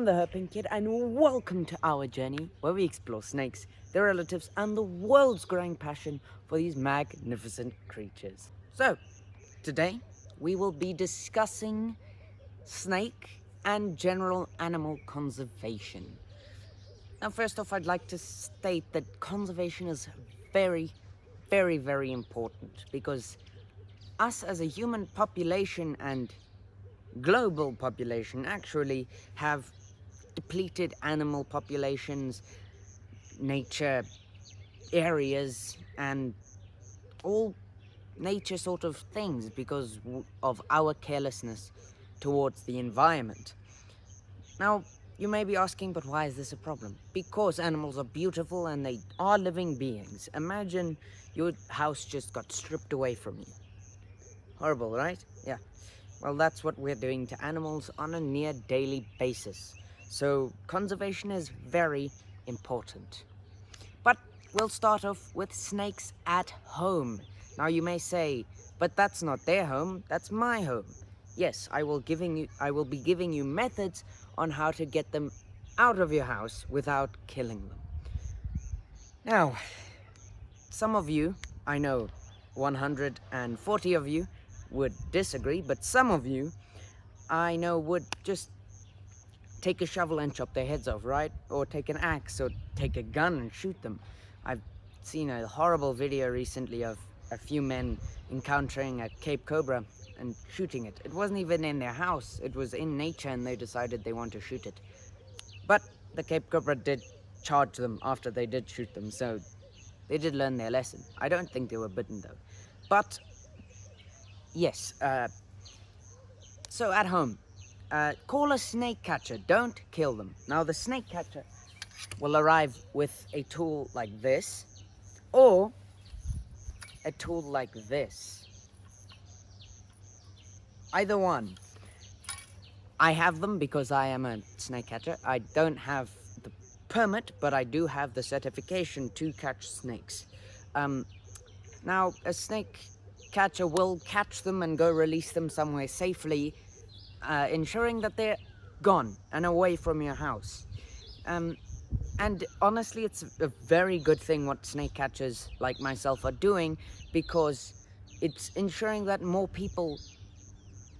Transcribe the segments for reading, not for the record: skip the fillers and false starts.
the Herping Kid, and welcome to our journey where we explore snakes, their relatives, and the world's growing passion for these magnificent creatures. So, today we will be discussing snake and general animal conservation. Now, first off, I'd like to state that conservation is very, very important because us as a human population and global population actually have depleted animal populations, nature areas, and all nature sort of things because of our carelessness towards the environment. Now, you may be asking, but why is this a problem? Because animals are beautiful and they are living beings. Imagine your house just got stripped away from you. Horrible, right? Yeah. Well, that's what we're doing to animals on a near daily basis. So conservation is very important. But we'll start off with snakes at home. Now you may say, but that's not their home, that's my home. Yes, I will be giving you methods on how to get them out of your house without killing them. Now, some of you, I know 140 of you, would disagree, but some of you I know would just take a shovel and chop their heads off, right? Or take an axe or take a gun and shoot them. I've seen a horrible video recently of a few men encountering a Cape Cobra and shooting it. It wasn't even in their house, it was in nature, and they decided they want to shoot it. But the Cape Cobra did charge them after they did shoot them, so they did learn their lesson. I don't think they were bitten though. But yes, so at home, call a snake catcher, don't kill them. Now the snake catcher will arrive with a tool like this, or a tool like this. Either one. I have them because I am a snake catcher. I don't have the permit, but I do have the certification to catch snakes. Now, a snake catcher will catch them and go release them somewhere safely, ensuring that they're gone and away from your house. And honestly, it's a very good thing what snake catchers like myself are doing, because it's ensuring that more people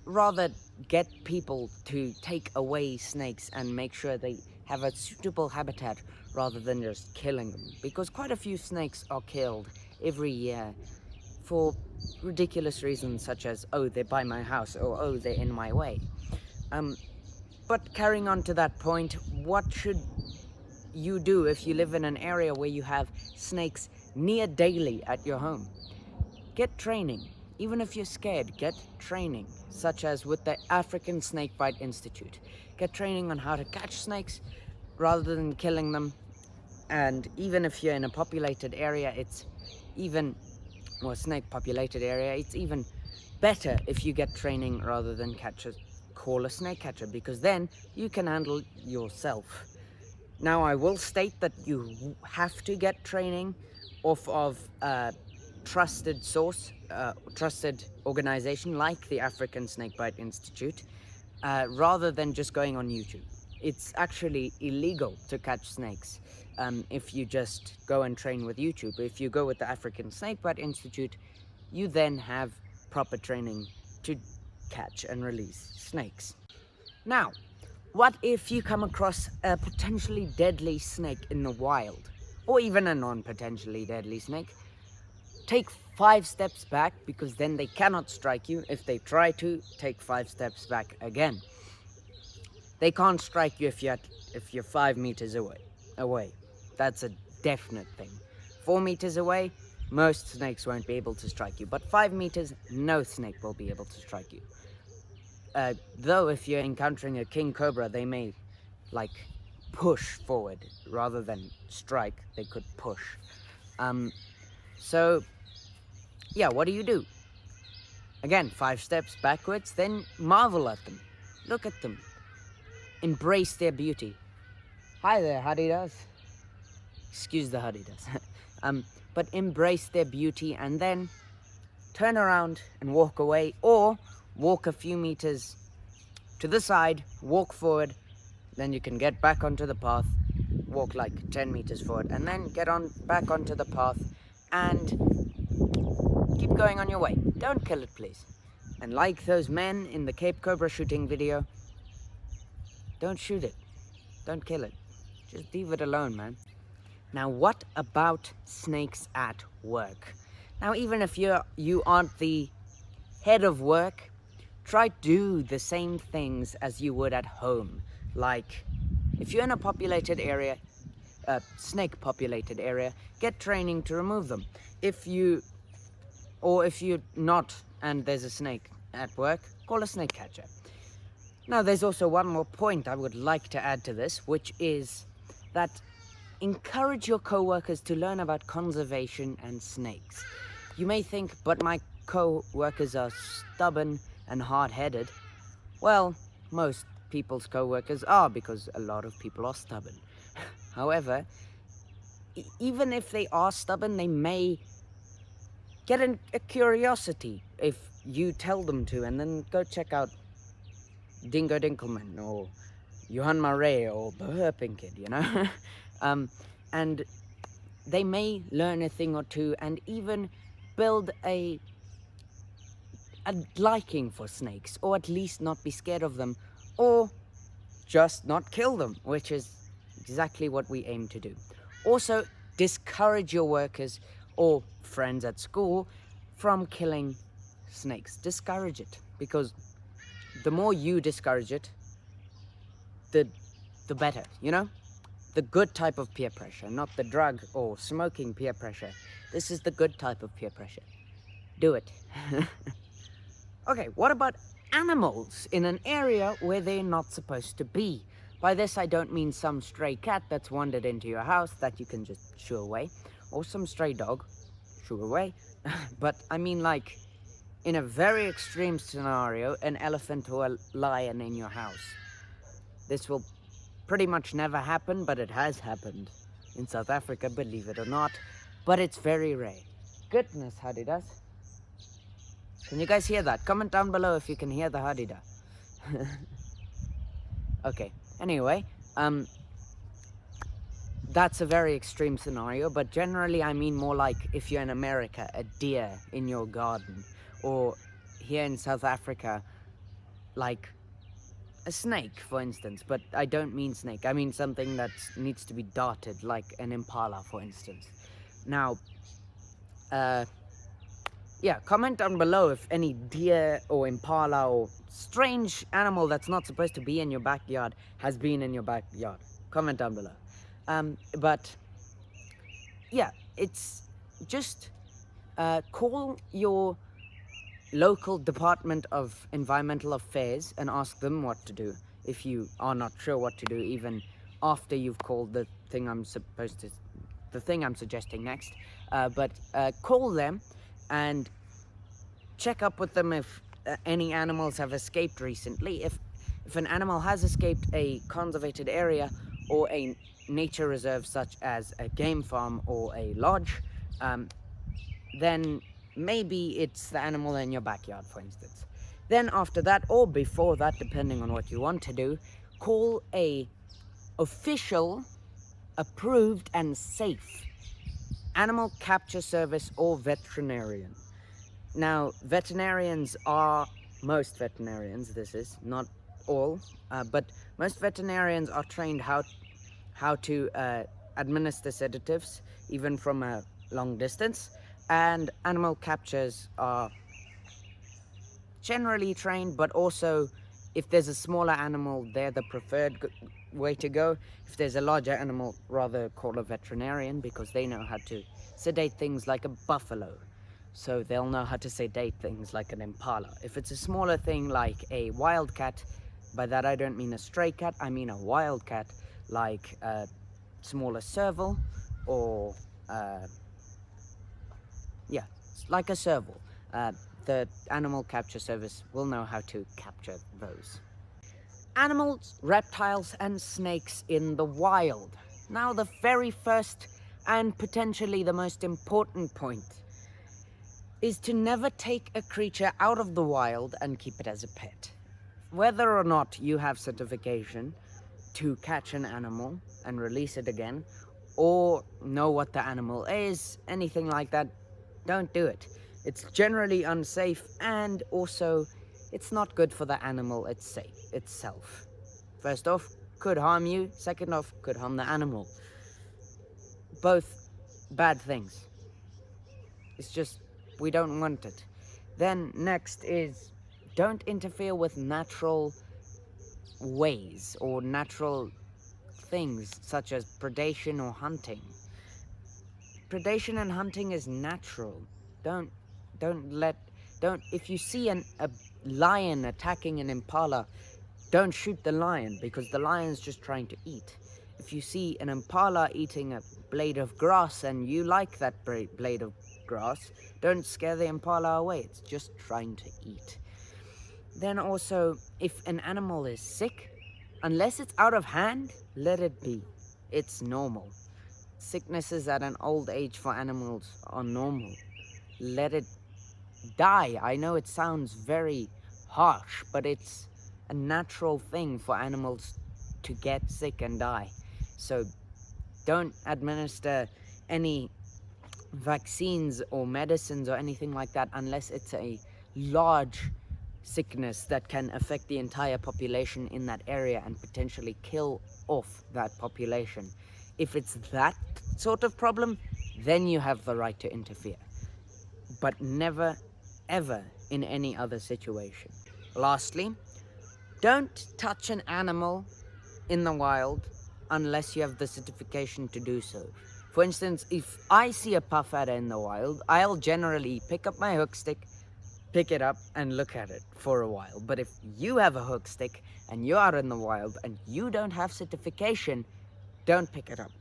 rather get people to take away snakes and make sure they have a suitable habitat rather than just killing them. Because quite a few snakes are killed every year for ridiculous reasons such as, oh, they're by my house, or oh, they're in my way. But carrying on to that point, what should you do if you live in an area where you have snakes near daily at your home? Get training. Even if you're scared, get training, such as with the African Snakebite Institute. Get training on how to catch snakes rather than killing them. And even if you're in a populated area, snake populated area, it's even better if you get training rather than call a snake catcher, because then you can handle yourself. Now, I will state that you have to get training off of a trusted source, trusted organization like the African Snakebite Institute, rather than just going on YouTube. It's actually illegal to catch snakes if you just go and train with YouTube. If you go with the African Snakebite Institute, you then have proper training to catch and release snakes. Now, what if you come across a potentially deadly snake in the wild, or even a non-potentially deadly snake? Take 5 steps back, because then they cannot strike you. If they try to, take 5 steps back again. They can't strike you if you're 5 meters away. That's a definite thing. 4 meters away, most snakes won't be able to strike you, but 5 meters, no snake will be able to strike you. Though if you're encountering a king cobra, they may push forward rather than strike. They could push. So yeah, what do? Again, 5 steps backwards, then marvel at them. Look at them. Embrace their beauty. Hi there, Hadidas. Excuse the Hadidas. But embrace their beauty and then turn around and walk away, or walk a few meters to the side, walk forward, then you can get back onto the path, walk like 10 meters forward, and then get on back onto the path and keep going on your way. Don't kill it, please. And like those men in the Cape Cobra shooting video, don't shoot it. Don't kill it. Just leave it alone, man. Now, what about snakes at work? Now, even if you aren't the head of work, try to do the same things as you would at home. Like, if you're in a populated area, snake populated area, get training to remove them. If you're not and there's a snake at work, call a snake catcher. Now, there's also one more point I would like to add to this, which is that encourage your co-workers to learn about conservation and snakes. You may think, but my co-workers are stubborn and hard-headed. Well, most people's co-workers are, because a lot of people are stubborn. However, even if they are stubborn, they may get a curiosity if you tell them to, and then go check out Dingo Dinkelman or Johan Marais or the Herping Kid, you know? And they may learn a thing or two and even build a liking for snakes, or at least not be scared of them, or just not kill them, which is exactly what we aim to do. Also, discourage your workers or friends at school from killing snakes. Discourage it, because the more you discourage it, the better, you know? The good type of peer pressure, not the drug or smoking peer pressure. This is the good type of peer pressure. Do it. Okay, what about animals in an area where they're not supposed to be? By this, I don't mean some stray cat that's wandered into your house that you can just shoo away, or some stray dog, shoo away. But I mean, like, in a very extreme scenario, an elephant or a lion in your house. This will pretty much never happen, but it has happened in South Africa, believe it or not. But it's very rare. Goodness, Hadida. Can you guys hear that? Comment down below if you can hear the Hadida. Okay, anyway, that's a very extreme scenario, but generally I mean more like if you're in America, a deer in your garden, or here in South Africa, like a snake, for instance. But I don't mean snake, I mean something that needs to be darted, like an impala, for instance. Now, yeah, comment down below if any deer or impala or strange animal that's not supposed to be in your backyard has been in your backyard. Comment down below. But yeah, it's just call your local Department of Environmental Affairs and ask them what to do if you are not sure what to do, even after you've called the thing I'm suggesting next. But call them and check up with them if any animals have escaped recently. If an animal has escaped a conservated area or a nature reserve such as a game farm or a lodge, then maybe it's the animal in your backyard, for instance. Then after that, or before that, depending on what you want to do, call a official, approved and safe animal capture service or veterinarian. Now, most veterinarians, this is not all, but most veterinarians are trained how to administer sedatives, even from a long distance, and animal captures are generally trained, but also if there's a smaller animal, they're the preferred way to go. If there's a larger animal, rather call a veterinarian, because they know how to sedate things like a buffalo. So they'll know how to sedate things like an impala. If it's a smaller thing like a wildcat, by that I don't mean a stray cat, I mean a wildcat, like a smaller serval, or yeah, like a serval. The animal capture service will know how to capture those. Animals, reptiles and snakes in the wild. Now, the very first and potentially the most important point is to never take a creature out of the wild and keep it as a pet. Whether or not you have certification to catch an animal and release it again, or know what the animal is, anything like that, don't do it. It's generally unsafe, and also it's not good for the animal itself. First off, could harm you. Second off, could harm the animal. Both bad things. It's just, we don't want it. Then next is, don't interfere with natural ways or natural things such as predation or hunting. Predation and hunting is natural. Don't don't let don't if you see a lion attacking an impala, don't shoot the lion, because the lion's just trying to eat. If you see an impala eating a blade of grass and you like that blade of grass, don't scare the impala away. It's just trying to eat. Then also, if an animal is sick, unless it's out of hand, let it be. It's normal. Sicknesses at an old age for animals are normal. Let it die. I know it sounds very harsh, but it's a natural thing for animals to get sick and die. So don't administer any vaccines or medicines or anything like that unless it's a large sickness that can affect the entire population in that area and potentially kill off that population. If it's that sort of problem, then you have the right to interfere. But never, ever in any other situation. Lastly, don't touch an animal in the wild unless you have the certification to do so. For instance, if I see a puff adder in the wild, I'll generally pick up my hook stick, pick it up and look at it for a while. But if you have a hook stick and you are in the wild and you don't have certification, don't pick it up.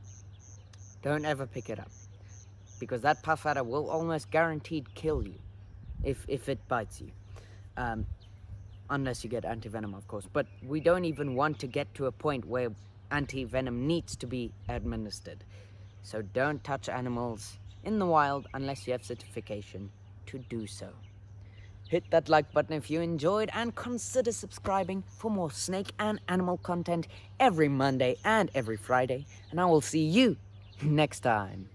Don't ever pick it up, because that puff adder will almost guaranteed kill you if it bites you. Unless you get anti-venom, of course. But we don't even want to get to a point where anti-venom needs to be administered. So don't touch animals in the wild unless you have certification to do so. Hit that like button if you enjoyed, and consider subscribing for more snake and animal content every Monday and every Friday. And I will see you next time.